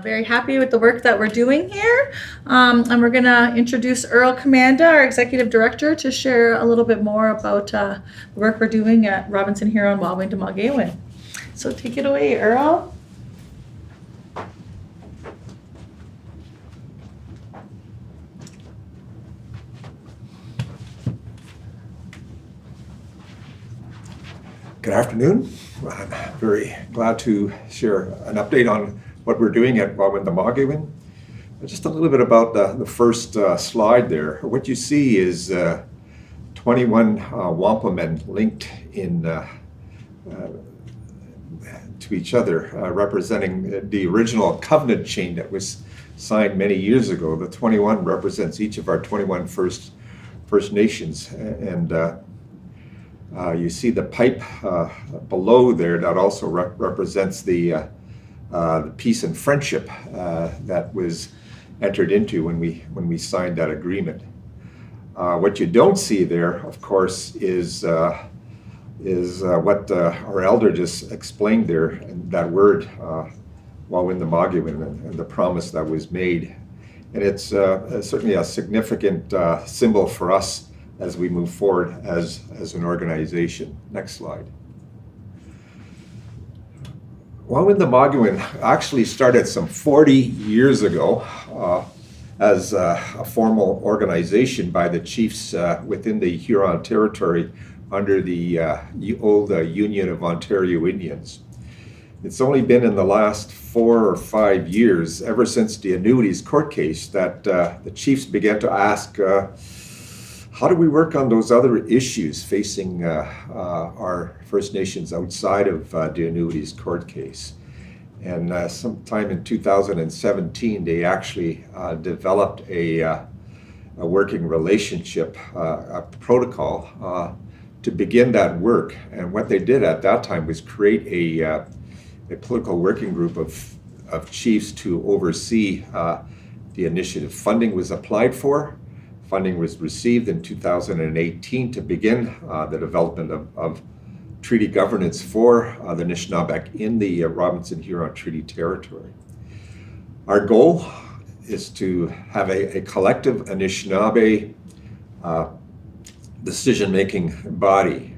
Very happy with the work that we're doing here. And we're going to introduce Earl Commanda, our Executive Director, to share a little bit more about the work we're doing at Robinson Huron Waawindamaagwein. So take it away, Earl. Good afternoon. I'm very glad to share an update on what we're doing at Waawindamaagwein. Just a little bit about the first slide there. What you see is 21 Wampa men linked in to each other, representing the original covenant chain that was signed many years ago. The 21 represents each of our 21 First Nations, and you see the pipe below there that also represents the peace and friendship that was entered into when we signed that agreement. What you don't see there, of course, is what our elder just explained there, and that word, Waawindamaagwein, and the promise that was made. And it's certainly a significant symbol for us as we move forward as an organization. Next slide. Waawindamaagwein actually started some 40 years ago as a formal organization by the chiefs within the Huron territory under the old Union of Ontario Indians. It's only been in the last 4 or 5 years, ever since the annuities court case, that the chiefs began to ask, how do we work on those other issues facing our First Nations outside of the annuities court case? And sometime in 2017, they actually developed a working relationship, a protocol to begin that work. And what they did at that time was create a political working group of chiefs to oversee the initiative. Funding was applied for. Funding was received in 2018 to begin the development of treaty governance for the Anishinaabe in the Robinson Huron Treaty Territory. Our goal is to have a collective Anishinaabe decision-making body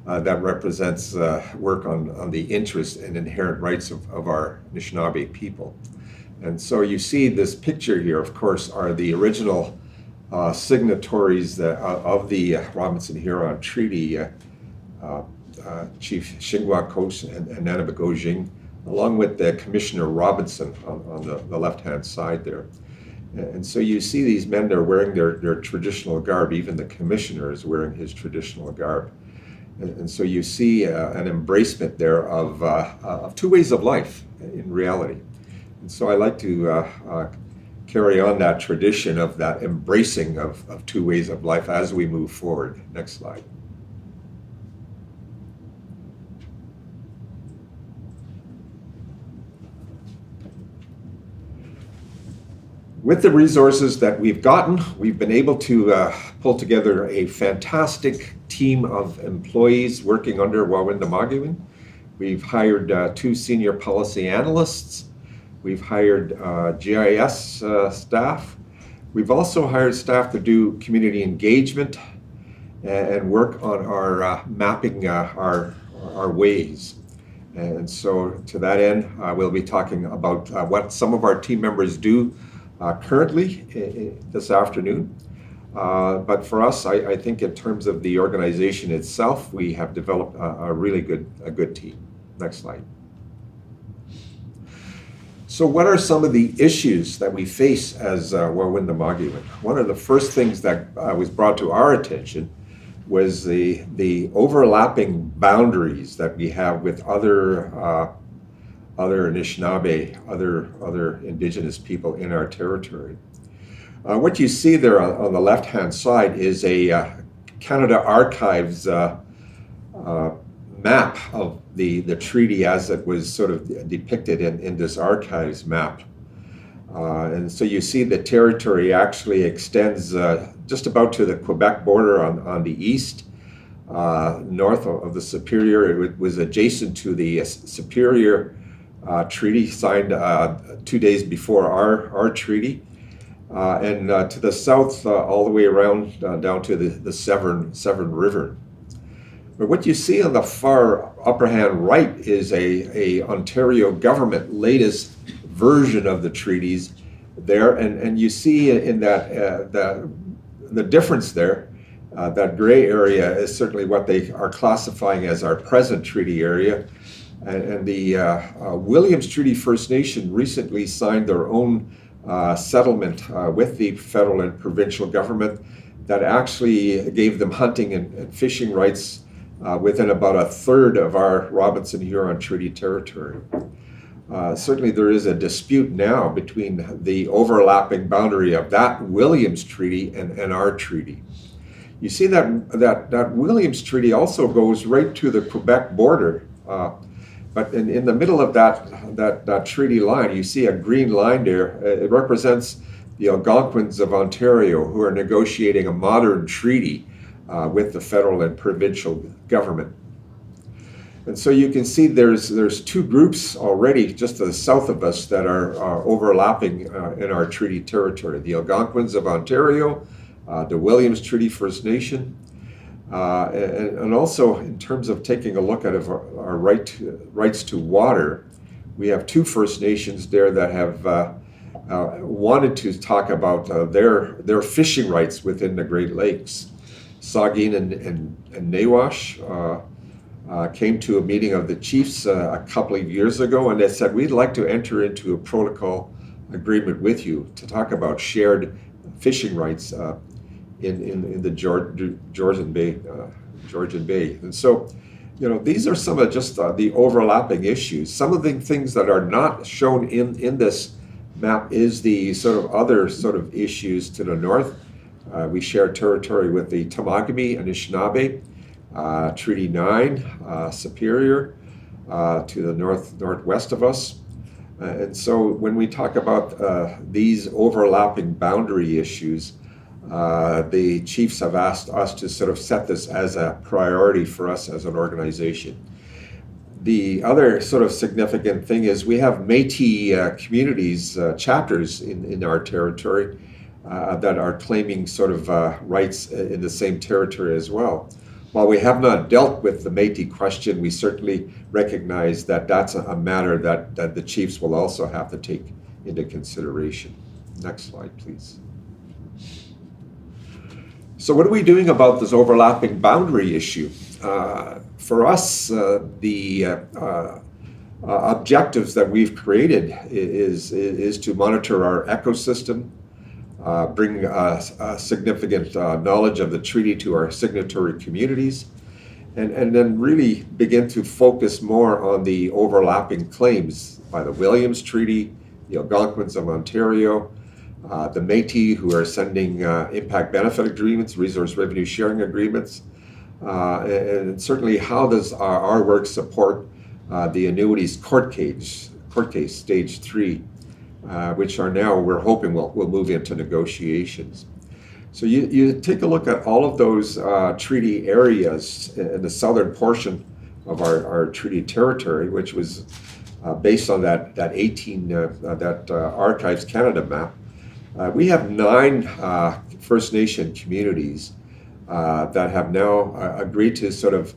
that represents work on the interests and inherent rights of our Anishinaabe people. And so you see this picture here, of course, are the original signatories of the Robinson Huron Treaty, Chief Shingwa Kos and Nanabago Jing, along with the Commissioner Robinson on the left-hand side there. And so you see these men, they're wearing their traditional garb. Even the commissioner is wearing his traditional garb. And so you see an embracement there of two ways of life in reality. And so I like to carry on that tradition of that embracing of two ways of life as we move forward. Next slide. With the resources that we've gotten, we've been able to pull together a fantastic team of employees working under Waawindamaagwein. We've hired 2 senior policy analysts. We've hired GIS staff. We've also hired staff to do community engagement and work on our mapping our ways. And so to that end, we'll be talking about what some of our team members do currently this afternoon. But for us, I think in terms of the organization itself, we have developed a really good team. Next slide. So what are some of the issues that we face as Waawindamaagwein? One of the first things that was brought to our attention was the overlapping boundaries that we have with other Anishinaabe, other Indigenous people in our territory. What you see there on the left-hand side is a Canada Archives map of the treaty as it was sort of depicted in this archives map. And so you see the territory actually extends just about to the Quebec border on the east, north of the Superior. It was adjacent to the Superior treaty signed 2 days before our treaty. And to the south, all the way around down to the Severn River. But what you see on the far upper hand right is a Ontario government latest version of the treaties there, and you see in that the difference there. That gray area is certainly what they are classifying as our present treaty area, and the Williams Treaty First Nation recently signed their own settlement with the federal and provincial government that actually gave them hunting and fishing rights within about a third of our Robinson-Huron Treaty territory. Certainly there is a dispute now between the overlapping boundary of that Williams Treaty and our treaty. You see that Williams Treaty also goes right to the Quebec border, but in the middle of that treaty line, you see a green line there. It represents the Algonquins of Ontario, who are negotiating a modern treaty with the federal and provincial government. And so you can see there's two groups already just to the south of us that are overlapping in our treaty territory. The Algonquins of Ontario, the Williams Treaty First Nation, and also in terms of taking a look at our rights to water, we have two First Nations there that have wanted to talk about their fishing rights within the Great Lakes. Saugeen and Nawash came to a meeting of the chiefs a couple of years ago, and they said, we'd like to enter into a protocol agreement with you to talk about shared fishing rights in the Georgian Bay. And so, these are some of just the overlapping issues. Some of the things that are not shown in this map is the sort of other sort of issues to the north. We share territory with the Temagami and Anishinaabe, Treaty 9, Superior, to the northwest of us. And so when we talk about these overlapping boundary issues, the chiefs have asked us to sort of set this as a priority for us as an organization. The other sort of significant thing is we have Métis communities, chapters in our territory that are claiming sort of rights in the same territory as well. While we have not dealt with the Métis question, we certainly recognize that that's a matter that the chiefs will also have to take into consideration. Next slide, please. So what are we doing about this overlapping boundary issue? For us, the objectives that we've created is to monitor our ecosystem, bring significant knowledge of the treaty to our signatory communities, and then really begin to focus more on the overlapping claims by the Williams Treaty, the Algonquins of Ontario, the Métis who are sending impact benefit agreements, resource revenue sharing agreements, and certainly how does our work support the annuities court case stage 3, which are now, we're hoping will move into negotiations. So you take a look at all of those treaty areas in the southern portion of our treaty territory, which was based on that Archives Canada map. We have 9 First Nation communities that have now agreed to sort of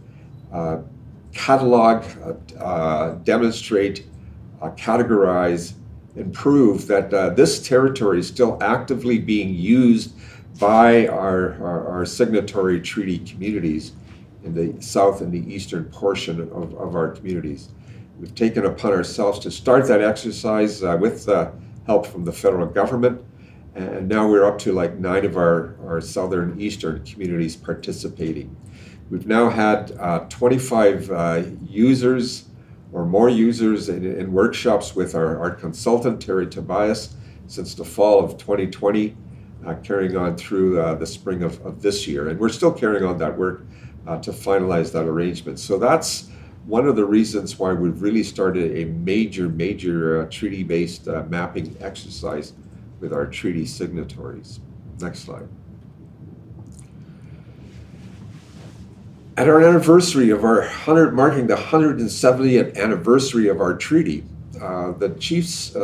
catalog, demonstrate, categorize, and prove that this territory is still actively being used by our signatory treaty communities in the south and the eastern portion of our communities. We've taken upon ourselves to start that exercise with the help from the federal government, and now we're up to like 9 of our southern eastern communities participating. We've now had 25 users or more users in workshops with our consultant, Terry Tobias, since the fall of 2020, carrying on through the spring of this year. And we're still carrying on that work to finalize that arrangement. So that's one of the reasons why we've really started a major treaty-based mapping exercise with our treaty signatories. Next slide. At our anniversary of marking the 170th anniversary of our treaty, the chiefs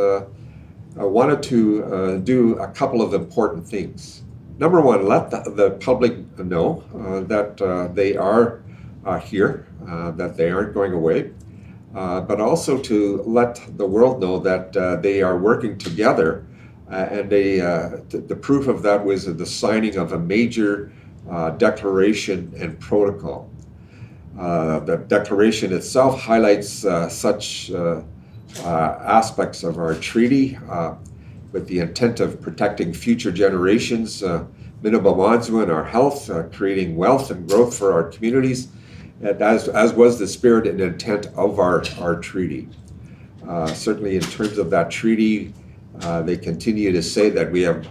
wanted to do a couple of important things. Number one, let the public know that they are here, that they aren't going away, but also to let the world know that they are working together. And the proof of that was the signing of a major declaration and protocol. The declaration itself highlights such aspects of our treaty with the intent of protecting future generations, Waawindamaagwein, our health, creating wealth and growth for our communities, as was the spirit and intent of our treaty. Certainly in terms of that treaty, they continue to say that we have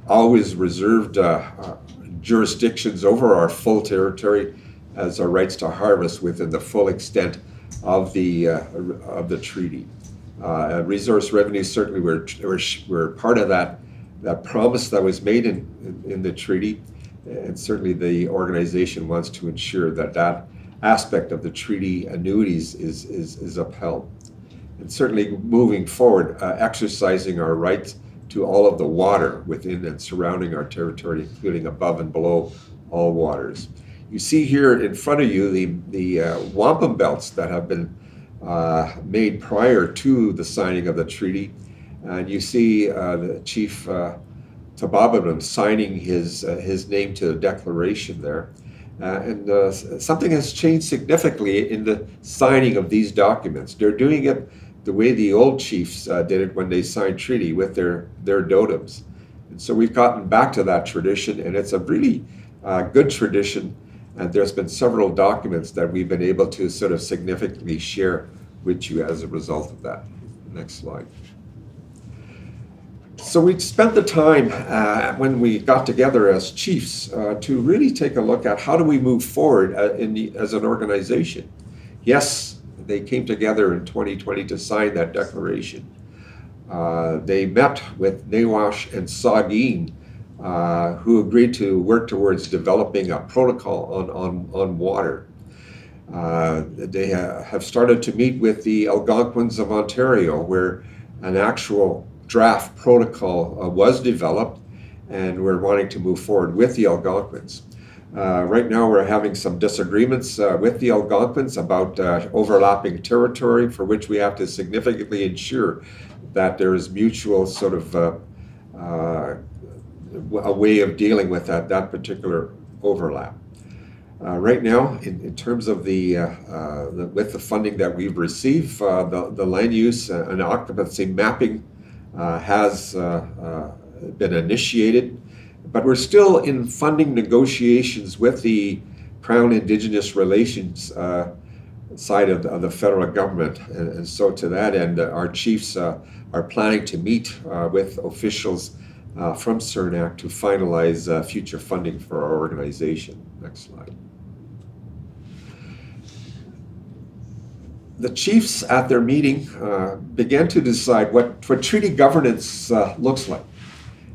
always reserved jurisdictions over our full territory as our rights to harvest within the full extent of the treaty. Resource revenues certainly were part of that promise that was made in the treaty, and certainly the organization wants to ensure that that aspect of the treaty annuities is upheld. And certainly moving forward, exercising our rights to all of the water within and surrounding our territory, including above and below all waters. You see here in front of you the wampum belts that have been made prior to the signing of the treaty, and you see the Chief Tabababin signing his name to the declaration there. And something has changed significantly in the signing of these documents. They're doing it the way the old chiefs did it when they signed treaty with their dotems. And so we've gotten back to that tradition, and it's a really good tradition. And there's been several documents that we've been able to sort of significantly share with you as a result of that. Next slide. So we spent the time when we got together as chiefs to really take a look at how do we move forward as an organization. Yes, they came together in 2020 to sign that declaration. They met with Nawash and Saugeen, who agreed to work towards developing a protocol on water. They have started to meet with the Algonquins of Ontario, where an actual draft protocol was developed, and we're wanting to move forward with the Algonquins. Right now we're having some disagreements with the Algonquins about overlapping territory, for which we have to significantly ensure that there is mutual sort of a way of dealing with that particular overlap. Right now, in terms of with the funding that we've received, the land use and occupancy mapping has been initiated, but we're still in funding negotiations with the Crown Indigenous Relations side of the federal government. And so to that end, our chiefs are planning to meet with officials from CERNAC to finalize future funding for our organization. Next slide. The chiefs at their meeting began to decide what treaty governance looks like.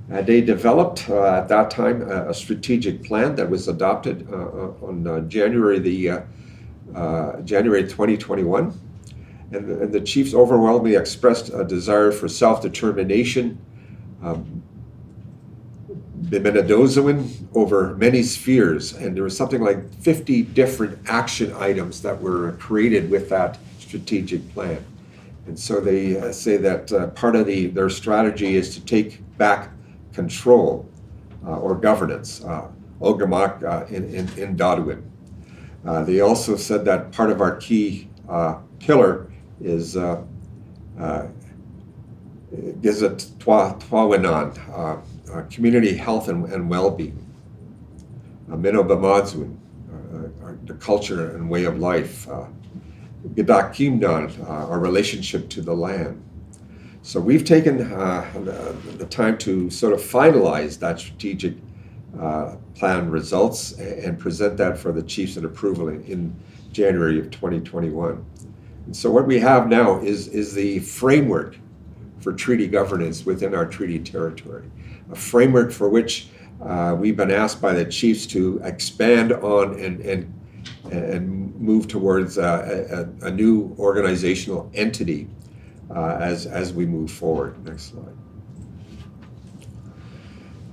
They developed at that time a strategic plan that was adopted on January 2021, and the chiefs overwhelmingly expressed a desire for self-determination, Waawindamaagwein over many spheres, and there was something like 50 different action items that were created with that strategic plan. And so they say that part of their strategy is to take back control or governance, Ogamak in Dadwin. They also said that part of our key pillar is Gizit Twawinan, community health and well-being, Waawindamaagwein, the culture and way of life, Gidakimnan, our relationship to the land. So we've taken the time to sort of finalize that strategic plan results and present that for the chiefs and approval in January of 2021. And so what we have now is the framework for treaty governance within our treaty territory, a framework for which we've been asked by the chiefs to expand on and move towards a new organizational entity as we move forward. Next slide.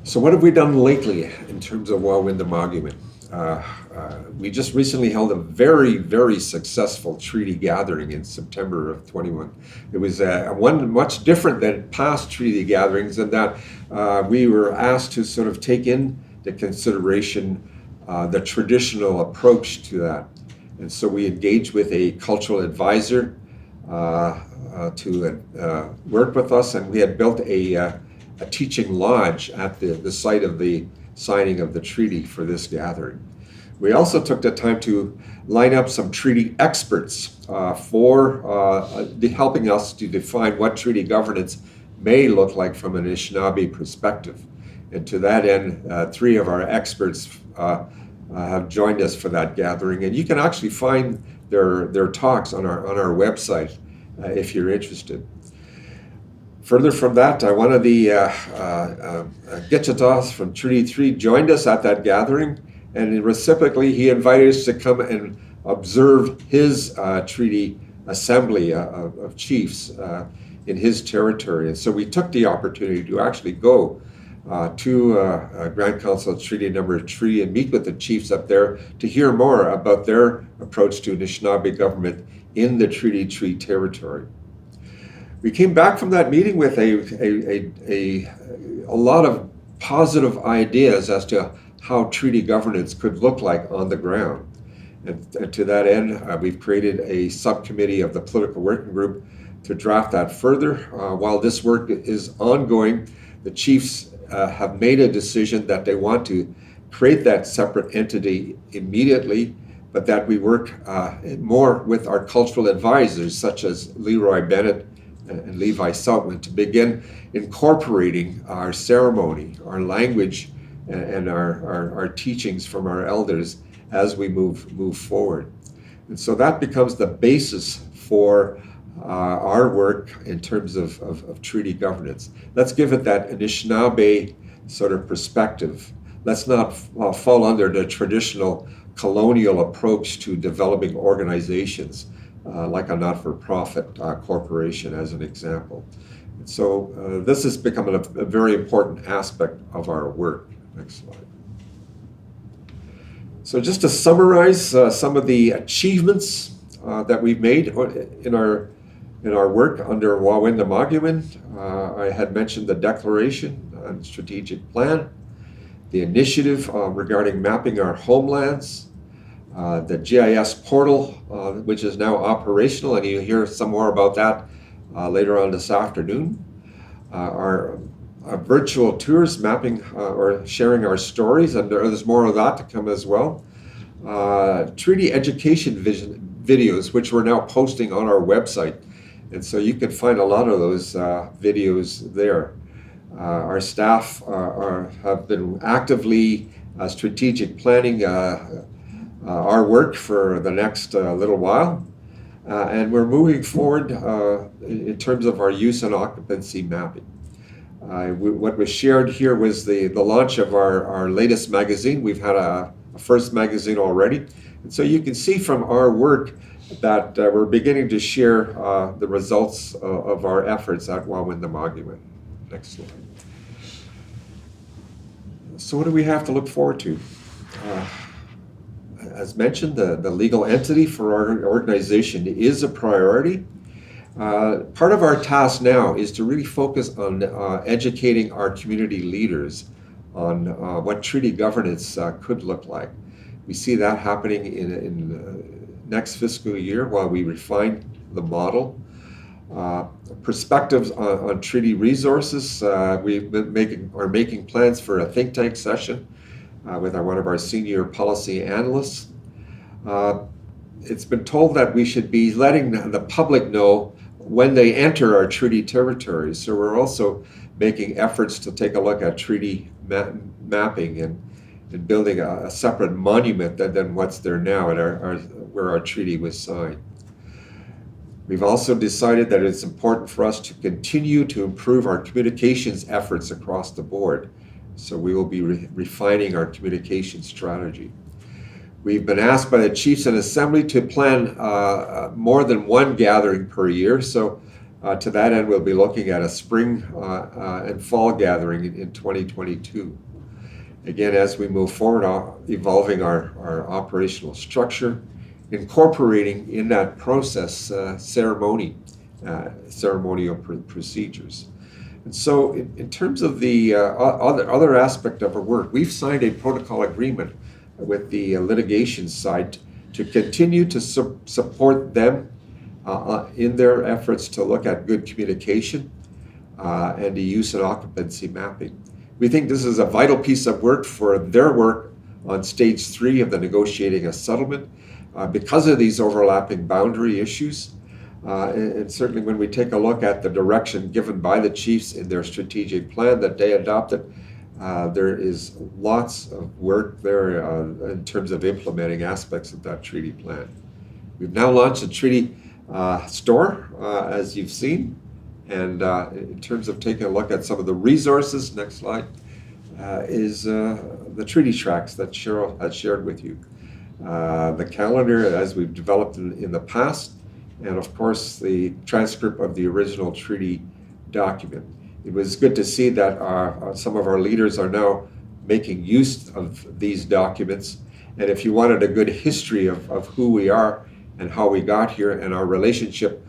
So what have we done lately in terms of Waawindamaagwein? We just recently held a very, very successful treaty gathering in September of 21. It was one much different than past treaty gatherings in that we were asked to sort of take into consideration the traditional approach to that. And so we engaged with a cultural advisor to work with us, and we had built a teaching lodge at the site of the signing of the treaty for this gathering. We also took the time to line up some treaty experts for helping us to define what treaty governance may look like from an Anishinaabe perspective. And to that end, 3 of our experts have joined us for that gathering. And you can actually find their talks on our website if you're interested. Further from that, one of the Gitchatas from Treaty 3 joined us at that gathering, and reciprocally he invited us to come and observe his treaty assembly of chiefs in his territory. And so we took the opportunity to actually go to Grand Council Treaty Number 3 and meet with the chiefs up there to hear more about their approach to Anishinaabe government in the Treaty 3 territory. We came back from that meeting with a lot of positive ideas as to how treaty governance could look like on the ground. And to that end, we've created a subcommittee of the political working group to draft that further. While this work is ongoing, the chiefs have made a decision that they want to create that separate entity immediately, but that we work more with our cultural advisors, such as Leroy Bennett and Levi Southman, to begin incorporating our ceremony, our language, and our teachings from our elders as we move forward. And so that becomes the basis for our work in terms of treaty governance. Let's give it that Anishinaabe sort of perspective. Let's not fall under the traditional colonial approach to developing organizations, like a not-for-profit corporation, as an example. And so this has become a very important aspect of our work. Next slide. So just to summarize some of the achievements that we've made in our work under Waawindamaagwein, I had mentioned the declaration and strategic plan, the initiative regarding mapping our homelands, the GIS portal, which is now operational, and you'll hear some more about that later on this afternoon. Our virtual tours mapping or sharing our stories, and there's more of that to come as well. Treaty education videos, which we're now posting on our website, and so you can find a lot of those videos there. Our staff have been actively strategic planning our work for the next little while, and we're moving forward in terms of our use and occupancy mapping. What was shared here was the launch of our latest magazine. We've had a first magazine already, and so you can see from our work that we're beginning to share the results of our efforts at Waawindamaagwein. Next slide. So what do we have to look forward to? As mentioned, the legal entity for our organization is a priority. Part of our task now is to really focus on educating our community leaders on what treaty governance could look like. We see that happening in next fiscal year while we refine the model. Perspectives on treaty resources. We've been making plans for a think tank session with one of our senior policy analysts. It's been told that we should be letting the public know when they enter our treaty territories. So we're also making efforts to take a look at treaty mapping and building a separate monument than what's there now at where our treaty was signed. We've also decided that it's important for us to continue to improve our communications efforts across the board. So we will be refining our communication strategy. We've been asked by the Chiefs and Assembly to plan more than one gathering per year. So To that end, we'll be looking at a spring and fall gathering in 2022. Again, as we move forward, evolving our operational structure, incorporating in that process ceremonial procedures. And so in terms of the other aspect of our work, we've signed a protocol agreement with the litigation side to continue to support them in their efforts to look at good communication and the use and occupancy mapping. We think this is a vital piece of work for their work on stage 3 of the negotiating a settlement because of these overlapping boundary issues. And certainly when we take a look at the direction given by the chiefs in their strategic plan that they adopted, there is lots of work there in terms of implementing aspects of that treaty plan. We've now launched a treaty store, as you've seen, and in terms of taking a look at some of the resources, next slide, is the treaty tracks that Cheryl had shared with you. The calendar as we've developed in the past, and of course the transcript of the original treaty document. It was good to see that some of our leaders are now making use of these documents. And if you wanted a good history of who we are and how we got here and our relationship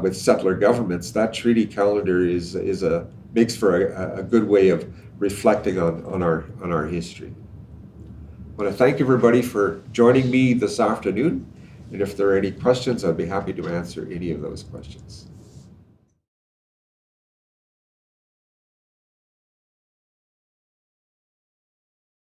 with settler governments, that treaty calendar makes for a good way of reflecting on our history. I want to thank everybody for joining me this afternoon. And if there are any questions, I'd be happy to answer any of those questions.